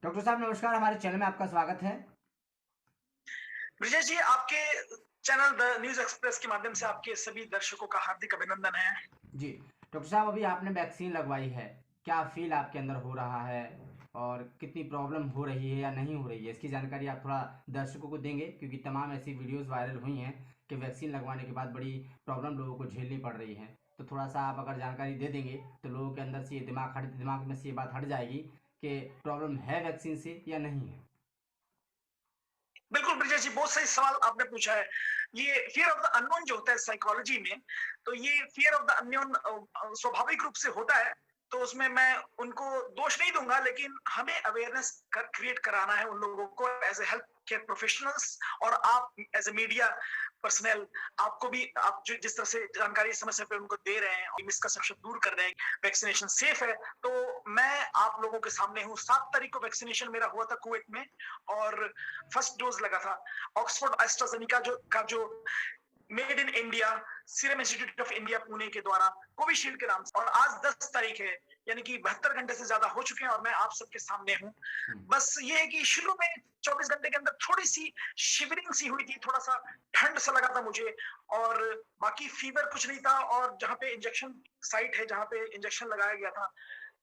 Doctor साहब नमस्कार, हमारे चैनल में आपका स्वागत है। ब्रिजेश जी, आपके चैनल द न्यूज़ एक्सप्रेस के माध्यम से आपके सभी दर्शकों का हार्दिक अभिनंदन है। जी, डॉक्टर साहब अभी आपने वैक्सीन लगवाई है, क्या फ़ील आपके अंदर हो रहा है और कितनी प्रॉब्लम हो रही है या नहीं हो रही है? इसकी जानकारी आप थोड़ा दर्शकों को देंगे क्योंकि तमाम ऐसी वीडियोज़ वायरल हुई हैं कि वैक्सीन लगवाने के बाद बड़ी प्रॉब्लम लोगों को झेलनी पड़ रही है। तो थोड़ा-सा आप अगर जानकारी दे देंगे तो लोगों के अंदर से ये दिमाग में से ये बात हट जाएगी कि प्रॉब्लम है वैक्सीन से या नहीं है। बिल्कुल ब्रिजेश जी, बहुत सही सवाल आपने पूछा है। ये फ़ियर ऑफ द अननोन जो होता है साइकोलॉजी में, तो ये फ़ियर ऑफ द अननोन स्वाभाविक रूप से होता है। तो उसमें मैं उनको दोष नहीं दूँगा, लेकिन हमें अवेयरनेस क्रिएट कराना है उन लोगों को as a health care professionals, और आप एज़ अ मीडिया पर्सनल, आपको भी आप जो जिस तरह से जानकारी समय समय पे उनको दे रहे हैं और मिसकंसेप्शन दूर कर रहे हैं, वैक्सीनेशन सेफ है। तो मैं आप लोगों के सामने हूँ। 7 तारीख को वैक्सीनेशन मेरा हुआ था कुवैत में, और फर्स्ट डोज लगा था। ऑक्सफोर्ड एस्ट्राजेनेका जो made in India, serum institute of India Pune के द्वारा कोविशील्ड के नाम से, और आज 10 तारीख है, यानी कि 72 घंटे से ज्यादा हो चुके हैं और मैं आप सबके सामने हूँ। हुँ। बस ये है कि शुरू में 24 घंटे के अंदर थोड़ी सी शिवरिंग सी हुई थी, थोड़ा सा ठंड सा लगा था मुझे, और बाकी फीवर कुछ नहीं था। और जहाँ पे इंजेक्शन साइट है, जहाँ पे इंजेक्शन लगाया गया था,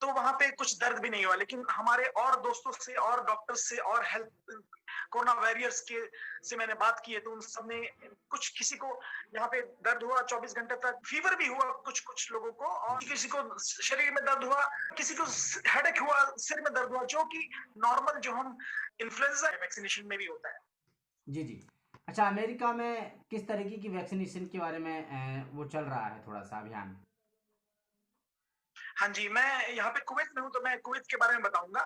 तो वहां पे कुछ दर्द भी नहीं हुआ। लेकिन हमारे और दोस्तों से और डॉक्टर्स से और हेल्थ कोरोना वॉरियर्स के से मैंने बात की है, तो उन सब ने कुछ, किसी को यहाँ पे दर्द हुआ 24 घंटे तक, फीवर भी हुआ कुछ कुछ लोगों को, और किसी को शरीर में दर्द हुआ, किसी को हेडेक हुआ, सिर में दर्द हुआ, जो कि नॉर्मल जो हम इन्फ्लुएंजा वैक्सीनेशन में भी होता है। जी, जी। अच्छा, अमेरिका में किस तरीके की वैक्सीनेशन के बारे में वो चल रहा है थोड़ा-सा अभियान? हाँ जी, मैं यहाँ पे कुवैत में हूँ, तो मैं कुवैत के बारे में बताऊंगा।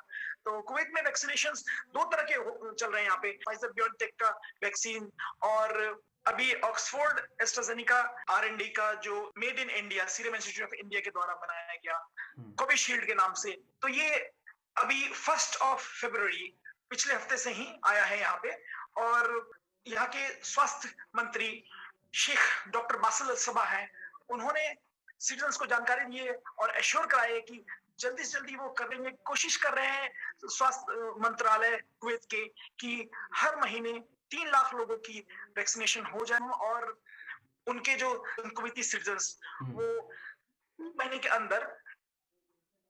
तो कुवैत में वैक्सीनेशंस दो तरह के चल रहे हैं यहाँ पे, फाइजर बायोनटेक का वैक्सीन, और अभी ऑक्सफोर्ड एस्ट्राजेनेका R&D का जो made in India, serum institute of India के द्वारा बनाया गया हुँ। कोविशील्ड के नाम से। तो ये अभी 1 फरवरी पिछले हफ्ते से ही आया है यहाँ पे। और यहाँ के स्वास्थ्य मंत्री शेख डॉक्टर बासिल सबा हैं, उन्होंने सिटीजन्स को जानकारी दी है और एश्योर कराई है कि जल्दी से जल्दी वो करने की कोशिश कर रहे हैं, स्वास्थ्य मंत्रालय कुवैत के, कि हर महीने 3 लाख लोगों की वैक्सीनेशन हो जाए, और उनके जो कुवैती सिटीजन्स, हुँ। वो 3 महीने के अंदर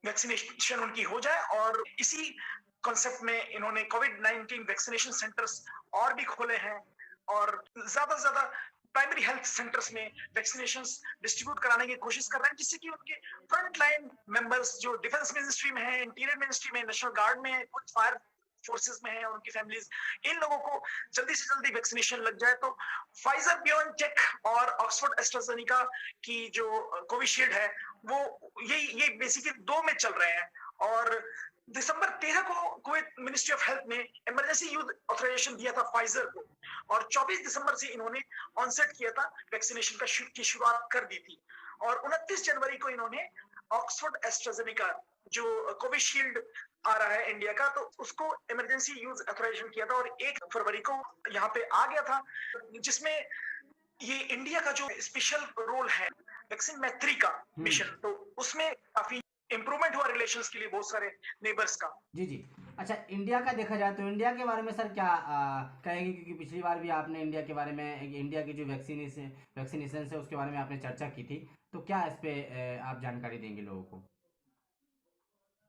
वैक्सीनेशन उनकी हो जाए। और इसी कॉन्सेप्ट में इन्होंने कोविड-19 वैक्सीनेशन सेंटर्स और भी खोले हैं, और ज्यादा से ज्यादा प्राइमरी हेल्थ सेंटर्स में वैक्सीनेशंस डिस्ट्रीब्यूट कराने की कोशिश कर रहे हैं, जिससे कि उनके फ्रंट लाइन मेंबर्स जो डिफेंस मिनिस्ट्री में है, इंटीरियर मिनिस्ट्री में, नेशनल गार्ड में है, कुछ फायर फोर्सेस में है, और उनकी फैमिलीज, इन लोगों को जल्दी से जल्दी वैक्सीनेशन लग जाए। तो फाइजर बायोनटेक और ऑक्सफोर्ड एस्ट्राजेनेका की जो कोविशील्ड है, वो ये बेसिकली दो में चल रहे हैं। और दिसंबर 13 को कुवैत मिनिस्ट्री ऑफ हेल्थ ने इमरजेंसी यूज ऑथराइजेशन दिया था फाइजर को, और 24 दिसंबर से इन्होंने ऑनसेट किया था, वैक्सीनेशन की शुरुआत कर दी थी। और 29 जनवरी को इन्होंने ऑक्सफोर्ड एस्ट्राजेनेका जो कोविशील्ड आ रहा है इंडिया का, तो उसको इमरजेंसी यूज ऑथराइजेशन किया था, और 1 फरवरी को यहाँ पे आ गया था, जिसमें ये इंडिया का जो स्पेशल रोल है वैक्सीन मैत्री का हुँ। मिशन, तो उसमें काफी इंप्रूवमेंट हुआ रिलेशंस के लिए बहुत सारे नेबर्स का। जी, जी। अच्छा, इंडिया का देखा जाए तो इंडिया के बारे में सर क्या कहेंगे? क्योंकि पिछली बार भी आपने इंडिया के बारे में इंडिया की जो वैक्सीनेशन है उसके बारे में आपने चर्चा की थी। तो क्या इस पे आप जानकारी देंगे लोगों को?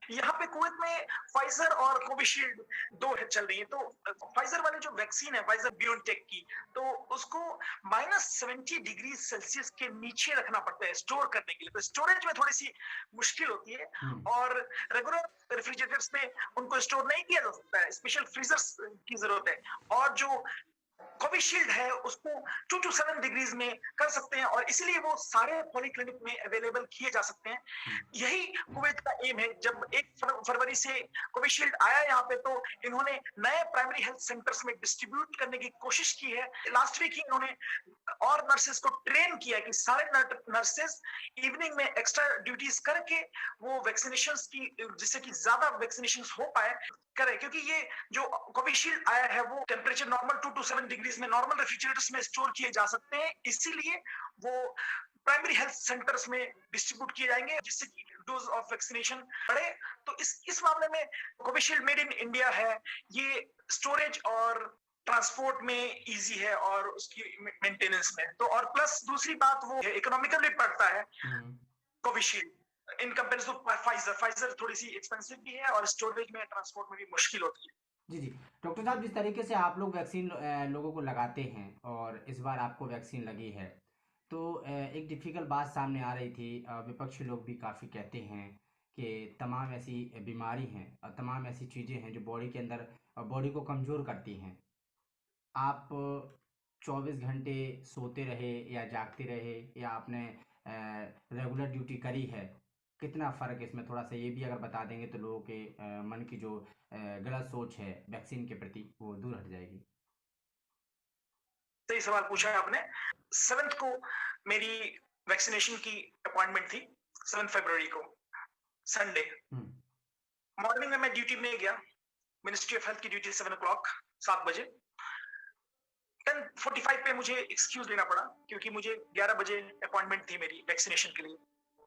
यहाँ पे कुवैत में फाइजर और कोविशील्ड दो है चल रही है। तो फाइजर वाले जो वैक्सीन है, फाइजर बायोनटेक की, तो उसको -70 डिग्री सेल्सियस के नीचे रखना पड़ता है स्टोर करने के लिए। तो स्टोरेज में थोड़ी सी मुश्किल होती है, हुँ। और रेगुलर रेफ्रिजरेटर्स में उनको स्टोर नहीं किया जा सकता है, स्पेशल फ्रीजर्स की जरूरत है। और जो कोविशील्ड है उसको 2 to 7 डिग्रीज में कर सकते हैं, और इसलिए वो सारे पॉलीक्लिनिक में अवेलेबल किए जा सकते हैं। हुँ। यही कुवैत का एम है। जब 1 फरवरी से कोविशील्ड आया यहाँ पे, तो इन्होंने नए प्राइमरी हेल्थ सेंटर्स में डिस्ट्रीब्यूट करने की कोशिश की है। लास्ट वीक ही इन्होंने और नर्सेस को ट्रेन किया कि सारे नर्सेस इवनिंग में एक्स्ट्रा ड्यूटीज करके वो वैक्सीनेशन की, जिससे कि ज्यादा वैक्सीनेशन हो पाए, करें। क्योंकि ये जो कोविशील्ड आया है वो टेम्परेचर नॉर्मल 2 to 7 डिग्रीज में नॉर्मल रेफ्रिजरेटर्स में स्टोर किए जा सकते हैं, इसीलिए वो प्राइमरी हेल्थ सेंटर्स में डिस्ट्रीब्यूट किए जाएंगे, जिससे कि डोज ऑफ वैक्सीनेशन बढ़े। तो इस मामले में कोविशील्ड मेड इन इंडिया है, ये स्टोरेज और ट्रांसपोर्ट में इजी है और उसकी मेंटेनेंस में तो, और प्लस दूसरी बात वो इकोनॉमिकली पड़ता है Covishield in comparison to Pfizer. Pfizer थोड़ी सी एक्सपेंसिव भी है और स्टोरेज में ट्रांसपोर्ट में भी मुश्किल होती है। जी जी। डॉक्टर साहब, जिस तरीके से आप लोग वैक्सीन लोगों को लगाते हैं और इस बार आपको वैक्सीन लगी है, तो एक डिफ़िकल्ट बात सामने आ रही थी। विपक्षी लोग भी काफ़ी कहते हैं कि तमाम ऐसी बीमारी हैं और तमाम ऐसी चीज़ें हैं जो बॉडी के अंदर बॉडी को कमज़ोर करती हैं। आप 24 घंटे सोते रहे या जागते रहे या आपने रेगुलर ड्यूटी करी है, कितना फ़र्क है इसमें? थोड़ा सा ये भी अगर बता देंगे तो लोगों के मन की जो गलत सोच है वैक्सीन के प्रति वो दूर हट जाएगी। सही सवाल पूछा है आपने। 7th को मेरी वैक्सीनेशन की अपॉइंटमेंट थी, 7 फरवरी को, संडे मॉर्निंग में मैं ड्यूटी में गया। मिनिस्ट्री ऑफ हेल्थ की ड्यूटी 7 o'clock, 7 बजे। 10:45 पे मुझे एक्सक्यूज लेना पड़ा क्योंकि मुझे 11 बजे अपॉइंटमेंट थी मेरी वैक्सीनेशन के लिए।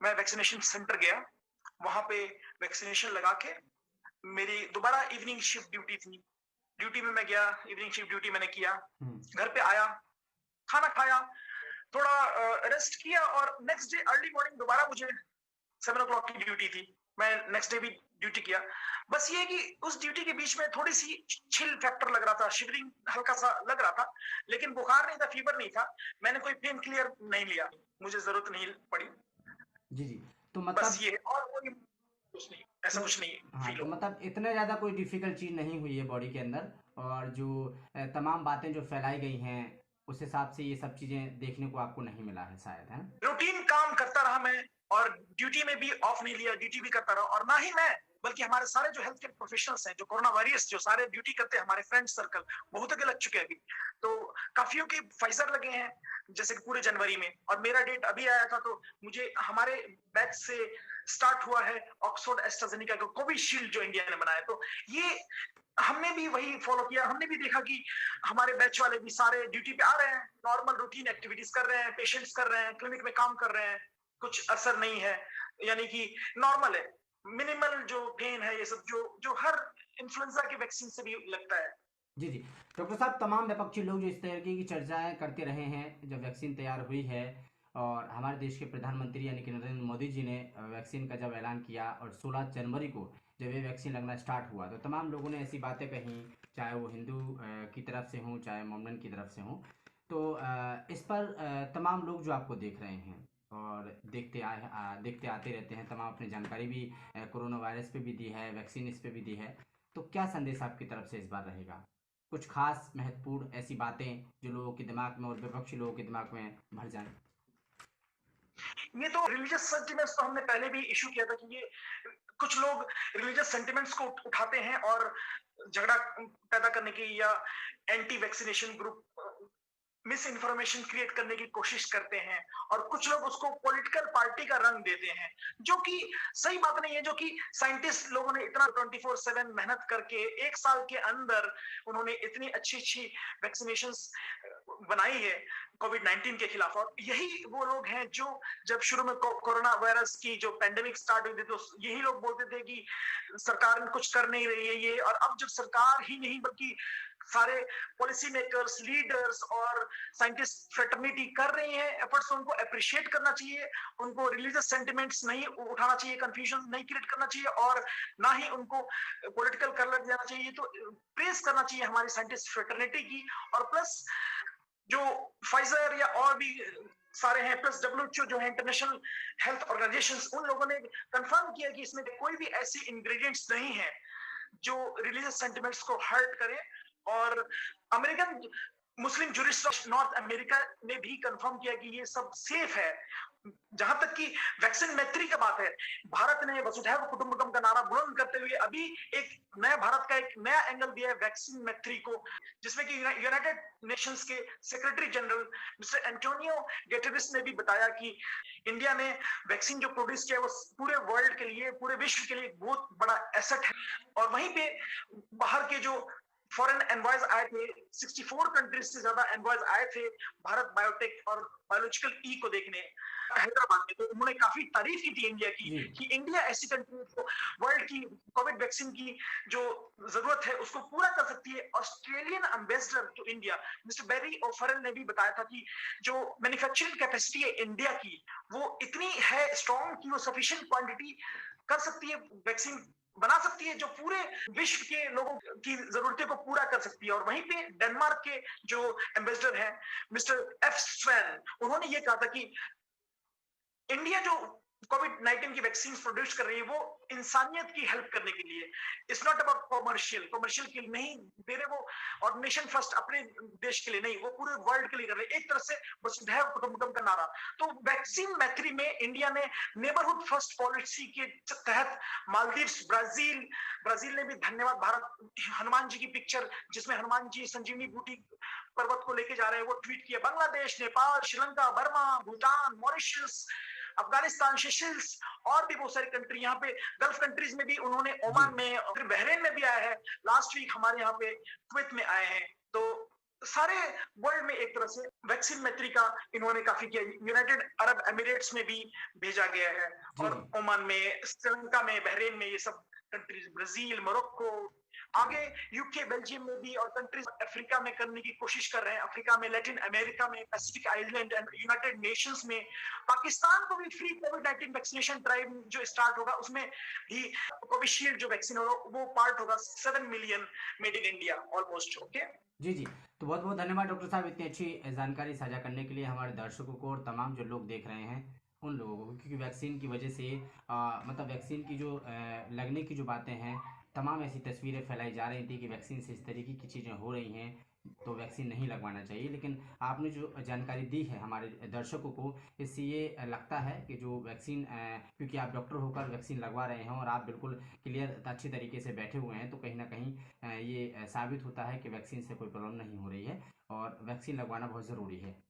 मैं वैक्सीनेशन सेंटर गया, वहां पे वैक्सीनेशन लगा के मेरी दोबारा इवनिंग शिफ्ट ड्यूटी थी। ड्यूटी में मैं गया, इवनिंग शिफ्ट ड्यूटी मैंने किया, घर पे आया, खाना खाया, थोड़ा रेस्ट किया और नेक्स्ट डे अर्ली मॉर्निंग दोबारा मुझे 7 o'clock की ड्यूटी थी। मैं नेक्स्ट डे भी ड्यूटी किया। बस ये कि उस ड्यूटी के बीच में थोड़ी सी चिल फैक्टर लग रहा था, शिवरिंग हल्का सा लग रहा था, लेकिन बुखार नहीं था, फीवर नहीं था। मैंने कोई पेन क्लियर नहीं लिया, मुझे जरूरत नहीं पड़ी। जी जी। तो बस मतलब ये, और कोई कुछ नहीं, ऐसा कुछ नहीं हाँ, फील तो हो। मतलब इतना ज़्यादा कोई डिफ़िकल्ट चीज़ नहीं हुई है बॉडी के अंदर, और जो तमाम बातें जो फैलाई गई हैं उस हिसाब से ये सब चीज़ें देखने को आपको नहीं मिला है शायद, है? रूटीन काम करता रहा मैं, और ड्यूटी में भी ऑफ नहीं लिया, ड्यूटी भी करता रहा। और ना ही मैं, बल्कि हमारे सारे जो हेल्थ केयर प्रोफेशनल्स हैं, जो कोरोना वॉरियर्स जो सारे ड्यूटी करते हैं, हमारे फ्रेंड सर्कल बहुत के लग चुके हैं अभी। तो काफियों के फाइजर लगे हैं, जैसे कि पूरे जनवरी में, और मेरा डेट अभी आया था। तो मुझे हमारे बैच से स्टार्ट हुआ है ऑक्सफोर्ड एस्ट्राजेनेका का कोविशील्ड जो इंडिया ने बनाया। तो ये हमने भी वही फॉलो किया। हमने भी देखा कि हमारे बैच वाले भी सारे ड्यूटी पे आ रहे हैं, नॉर्मल रूटीन एक्टिविटीज कर रहे हैं, पेशेंट्स कर रहे हैं, क्लिनिक में काम कर रहे हैं, कुछ असर नहीं है, यानी कि नॉर्मल है, मिनिमल जो पेन है, ये सब जो जो हर इन्फ्लुएंजा की वैक्सीन से भी लगता है। जी जी। डॉक्टर साहब, तमाम विपक्षी लोग जो इस तरीके की चर्चाएं करते रहे हैं, जब वैक्सीन तैयार हुई है और हमारे देश के प्रधानमंत्री यानी कि नरेंद्र मोदी जी ने वैक्सीन का जब ऐलान किया और 16 जनवरी को जब ये वैक्सीन लगना स्टार्ट हुआ, तो तमाम लोगों ने ऐसी बातें कहीं, चाहे वो हिंदू की तरफ से हों चाहे मोमडन की तरफ से हों। तो इस पर तमाम लोग जो आपको देख रहे हैं और देखते आते रहते हैं, तमाम अपनी जानकारी भी कोरोना वायरस पे भी दी है, वैक्सीन इस पे भी दी है, तो क्या संदेश आपकी तरफ से इस बार रहेगा? कुछ खास महत्वपूर्ण ऐसी बातें जो लोगों के दिमाग में और विपक्षी लोगों के दिमाग में भर जाएं। ये तो रिलीजियस सेंटिमेंट्स तो हमने पहले भी इशू किया था कि ये कुछ लोग रिलीजियस सेंटिमेंट्स को उठाते हैं और झगड़ा पैदा करने की या anti vaccination group miss information create करने की कोशिश करते हैं, और कुछ लोग उसको पॉलिटिकल पार्टी का रंग देते हैं, जो कि सही बात नहीं है। जो कि साइंटिस्ट लोगों ने इतना 24/7 मेहनत करके 1 साल के अंदर उन्होंने इतनी अच्छी अच्छी वैक्सीनेशंस बनाई है कोविड-19 के खिलाफ। और यही वो लोग हैं जो जब शुरू में कोरोना वायरस की जो पेंडेमिक स्टार्ट हुई थी, तो यही लोग बोलते थे कि सरकार कुछ कर नहीं रही है ये। और अब जब सरकार ही नहीं बल्कि सारे पॉलिसी मेकर्स, लीडर्स और साइंटिस्ट फ्रेटर्निटी कर रही हैं एफर्ट्स, उनको अप्रिशिएट करना चाहिए। उनको रिलीजियस सेंटिमेंट्स नहीं उठाना चाहिए, कंफ्यूजन नहीं क्रिएट करना चाहिए, और ना ही उनको पॉलिटिकल कलर देना चाहिए। तो प्रेस करना चाहिए हमारी साइंटिस्ट फ्रेटर्निटी की। और प्लस जो फाइजर या और भी सारे हैं, प्लस डब्ल्यूएचओ जो है, इंटरनेशनल हेल्थ ऑर्गेनाइजेशंस, उन लोगों ने कंफर्म किया कि इसमें कोई भी ऐसी इंग्रेडिएंट्स नहीं है जो रिलीजियस सेंटिमेंट्स को हर्ट करे। और अमेरिकन मुस्लिम जूरिस्ट नॉर्थ अमेरिका ने भी कंफर्म किया कि ये सब सेफ है। जहां तक कि वैक्सीन मैत्री का बात है, भारत ने वसुधैव कुटुंबकम का नारा बुलंद करते हुए अभी एक नया भारत का एक नया एंगल दिया है वैक्सीन मैत्री को, जिसमें कि यूनाइटेड नेशंस के सेक्रेटरी जनरल मिस्टर एंटोनियो गेटेरिस ने भी बताया कि इंडिया ने वैक्सीन जो प्रोड्यूस किया है वो पूरे वर्ल्ड के लिए, पूरे विश्व के लिए बहुत बड़ा एसेट है। और वहीं पे बाहर के जो फॉरेन एनवॉयज आए थे, 64 कंट्रीज से ज्यादा एनवॉयज आए थे भारत बायोटेक और बायोलॉजिकल ई को देखने हैदराबाद में। तो उन्होंने काफी तारीफ की थी इंडिया की जी कि इंडिया ऐसी कंट्री है जो वर्ल्ड की कोविड वैक्सीन की जो जरूरत है उसको पूरा कर सकती है। Australian ambassador to India mister Barry O'Farrell ने भी बताया था कि जो मैन्युफैक्चरिंग कैपेसिटी है इंडिया की वो इतनी है स्ट्रॉन्ग कि वो सफिशिएंट क्वांटिटी कर सकती है, वैक्सीन बना सकती है जो पूरे विश्व के लोगों की जरूरतें को पूरा कर सकती है। और वहीं पे डेनमार्क के जो एम्बेसडर हैं मिस्टर एफ स्वैन, उन्होंने ये कहा था कि इंडिया जो कोविड-19 की वैक्सीन प्रोड्यूस कर रही है वो इंसानियत की हेल्प करने के लिए, इट्स नॉट अबाउट कमर्शियल के लिए नहीं दे रहे वो, और नेशन फर्स्ट अपने देश के लिए नहीं, वो पूरे वर्ल्ड के लिए कर रहे हैं, एक तरह से वसुधैव कुटुंबकम का नारा। तो वैक्सीन मैत्री में इंडिया ने नेबरहुड फर्स्ट पॉलिसी के तहत मालदीव्स, ब्राजील ने भी धन्यवाद भारत, हनुमान जी की पिक्चर जिसमें हनुमान जी संजीवनी बूटी पर्वत को लेके जा रहे हैं वो ट्वीट किया। Bangladesh, Nepal, Sri Lanka, Burma, Bhutan, Mauritius, Afghanistan, Seychelles और भी बहुत सारी कंट्री, यहाँ पे गल्फ कंट्रीज में भी उन्होंने, जी ओमान में, फिर बहरीन में भी आया है, लास्ट वीक हमारे यहाँ पे कुवैत में आए हैं। तो सारे वर्ल्ड में एक तरह से वैक्सीन मैत्री का इन्होंने काफी किया। यूनाइटेड अरब एमिरेट्स में भी भेजा गया है जी और ओमान में, श्रीलंका में, बहरीन में, ये सब कंट्रीज, ब्राजील, मोरक्को, आगे यूके, बेल्जियम में भी, और कंट्रीज अफ्रीका में करने की कोशिश कर रहे हैं, अफ्रीका में, लैटिन अमेरिका में, Pacific island and United Nations में। पाकिस्तान को भी फ्री कोविड-19 वैक्सीनेशन ड्राइव जो स्टार्ट होगा उसमें भी कोविशील्ड जो वैक्सीन होगा वो पार्ट होगा। 7 million made in India almost. Okay ji ji. तो बहुत बहुत धन्यवाद डॉक्टर साहब इतनी अच्छी जानकारी साझा करने के लिए हमारे दर्शकों को और तमाम जो लोग देख रहे हैं उन लोगों को, क्योंकि वैक्सीन की वजह से मतलब वैक्सीन की जो लगने की जो बातें हैं, तमाम ऐसी तस्वीरें फैलाई जा रही थी कि वैक्सीन से इस तरीके की चीज़ें हो रही हैं तो वैक्सीन नहीं लगवाना चाहिए। लेकिन आपने जो जानकारी दी है हमारे दर्शकों को, इससे ये लगता है कि जो वैक्सीन क्योंकि आप डॉक्टर होकर वैक्सीन लगवा रहे हैं और आप बिल्कुल क्लियर अच्छी तरीके से बैठे हुए हैं, तो कहीं ना कहीं ये साबित होता है कि वैक्सीन से कोई प्रॉब्लम नहीं हो रही है और वैक्सीन लगवाना बहुत ज़रूरी है।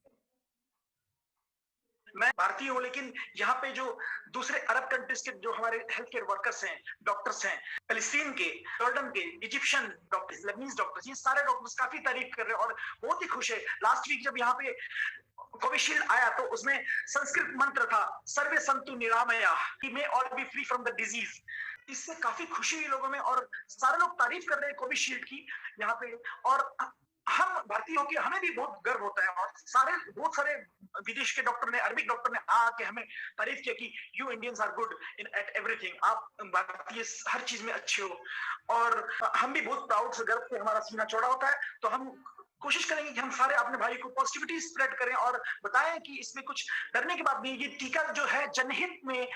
मैं भारतीय हूँ, लेकिन यहाँ पे जो दूसरे अरब कंट्रीज के जो हमारे हेल्थ केयर वर्कर्स हैं, डॉक्टर्स हैं, फिलिस्तीन के, जॉर्डन के, इजिप्शियन डॉक्टर्स, लेबनीज डॉक्टर्स, ये सारे डॉक्टर्स काफी तारीफ कर रहे हैं और बहुत ही खुश है। लास्ट वीक जब यहाँ पे कोविशील्ड आया तो उसमें संस्कृत मंत्र था, सर्वे संतु निरामया, कि may all be free from the disease. इससे काफी खुशी हुई लोगों में और सारे लोग तारीफ कर रहे हैं कोविशील्ड की यहाँ पे। और हम भारतीय होकर हमें भी बहुत गर्व होता है और बहुत सारे विदेश के डॉक्टर ने, अरबिक डॉक्टर ने आके हमें तारीफ किया कि you Indians are good in at everything, आप भारतीय हर चीज में अच्छे हो। और हम भी बहुत प्राउड से, गर्व से हमारा सीना चौड़ा होता है। तो हम कोशिश करेंगे कि हम सारे अपने भाई को पॉजिटिविटी स्प्रेड करें और बताएं कि इसमें कुछ डरने की बात नहीं। ये टीका जो है जनहित में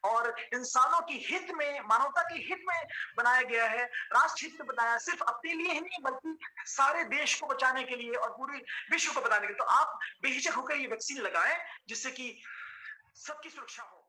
और इंसानों की हित में, मानवता के हित में बनाया गया है, राष्ट्र हित में बनाया, सिर्फ अपने लिए ही नहीं बल्कि सारे देश को बचाने के लिए और पूरे विश्व को बचाने के लिए। तो आप बेहिचक होकर ये वैक्सीन लगाएं जिससे कि सबकी सुरक्षा हो।